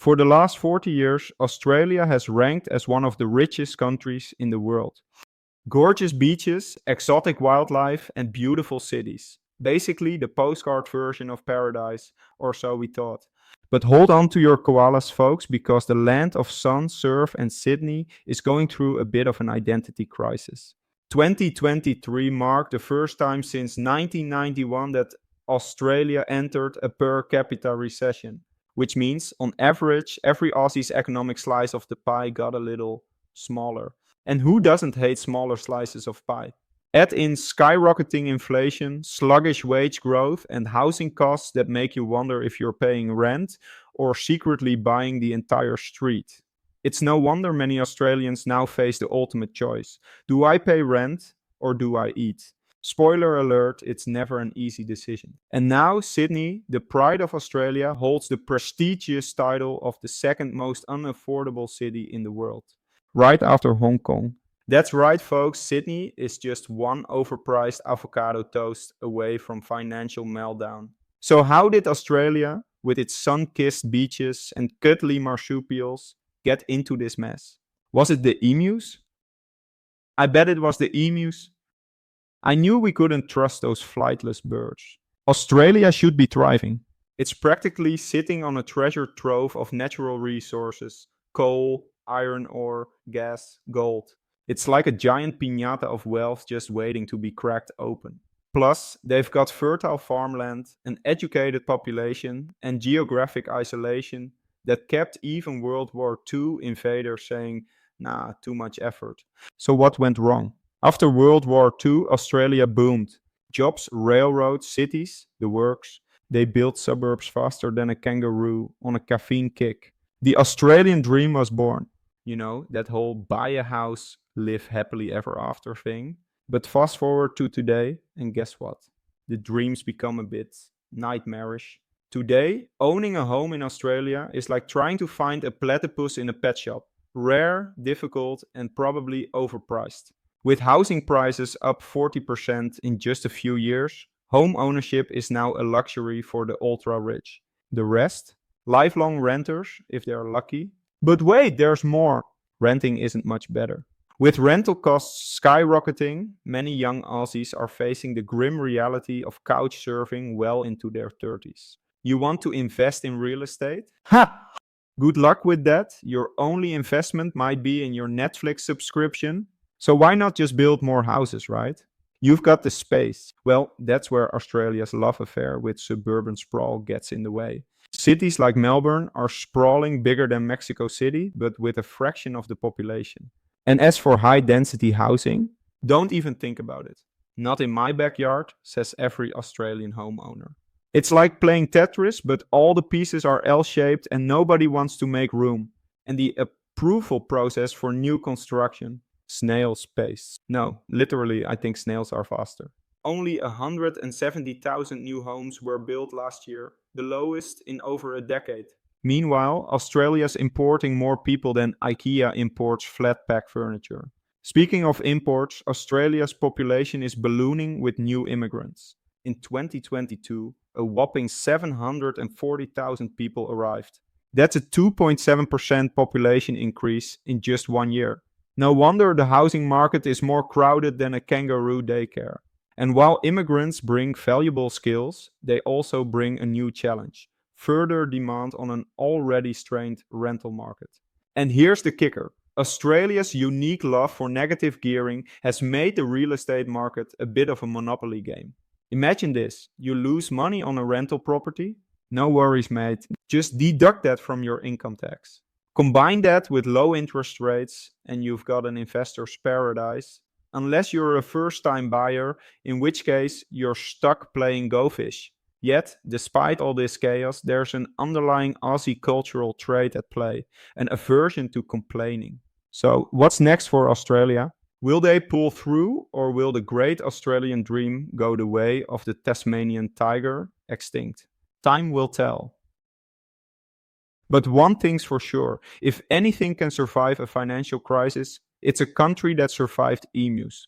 For the last 40 years, Australia has ranked as one of the richest countries in the world. Gorgeous beaches, exotic wildlife, and beautiful cities. Basically, the postcard version of paradise, or so we thought. But hold on to your koalas, folks, because the land of sun, surf, and Sydney is going through a bit of an identity crisis. 2023 marked the first time since 1991 that Australia entered a per capita recession, which means, on average, every Aussie's economic slice of the pie got a little smaller. And who doesn't hate smaller slices of pie? Add in skyrocketing inflation, sluggish wage growth, and housing costs that make you wonder if you're paying rent or secretly buying the entire street. It's no wonder many Australians now face the ultimate choice. Do I pay rent or do I eat? Spoiler alert, it's never an easy decision. And now Sydney, the pride of Australia, holds the prestigious title of the second most unaffordable city in the world, right after Hong Kong. That's right, folks, Sydney is just one overpriced avocado toast away from financial meltdown. So, how did Australia, with its sun kissed beaches and cuddly marsupials, get into this mess? Was it the emus? I bet it was the emus. I knew we couldn't trust those flightless birds. Australia should be thriving. It's practically sitting on a treasure trove of natural resources: coal, iron ore, gas, gold. It's like a giant piñata of wealth just waiting to be cracked open. Plus, they've got fertile farmland, an educated population, and geographic isolation that kept even World War II invaders saying, nah, too much effort. So what went wrong? After World War II, Australia boomed. Jobs, railroads, cities, the works. They built suburbs faster than a kangaroo on a caffeine kick. The Australian dream was born. You know, that whole buy a house, live happily ever after thing. But fast forward to today, and guess what? The dreams become a bit nightmarish. Today, owning a home in Australia is like trying to find a platypus in a pet shop. Rare, difficult, and probably overpriced. With housing prices up 40% in just a few years, home ownership is now a luxury for the ultra rich. The rest? Lifelong renters, if they're lucky. But wait, there's more. Renting isn't much better. With rental costs skyrocketing, many young Aussies are facing the grim reality of couch surfing well into their 30s. You want to invest in real estate? Ha! Good luck with that. Your only investment might be in your Netflix subscription. So why not just build more houses, right? You've got the space. Well, that's where Australia's love affair with suburban sprawl gets in the way. Cities like Melbourne are sprawling, bigger than Mexico City, but with a fraction of the population. And as for high density housing, don't even think about it. Not in my backyard, says every Australian homeowner. It's like playing Tetris, but all the pieces are L-shaped and nobody wants to make room. And the approval process for new construction, snail's pace. No, literally, I think snails are faster. Only 170,000 new homes were built last year, the lowest in over a decade. Meanwhile, Australia's importing more people than IKEA imports flat pack furniture. Speaking of imports, Australia's population is ballooning with new immigrants. In 2022, a whopping 740,000 people arrived. That's a 2.7% population increase in just 1 year. No wonder the housing market is more crowded than a kangaroo daycare. And while immigrants bring valuable skills, they also bring a new challenge: further demand on an already strained rental market. And here's the kicker: Australia's unique love for negative gearing has made the real estate market a bit of a monopoly game. Imagine this: you lose money on a rental property? No worries, mate. Just deduct that from your income tax. Combine that with low interest rates, and you've got an investor's paradise. Unless you're a first-time buyer, in which case you're stuck playing Go Fish. Yet, despite all this chaos, there's an underlying Aussie cultural trait at play, an aversion to complaining. So, what's next for Australia? Will they pull through, or will the great Australian dream go the way of the Tasmanian tiger, extinct? Time will tell. But one thing's for sure: if anything can survive a financial crisis, it's a country that survived emus.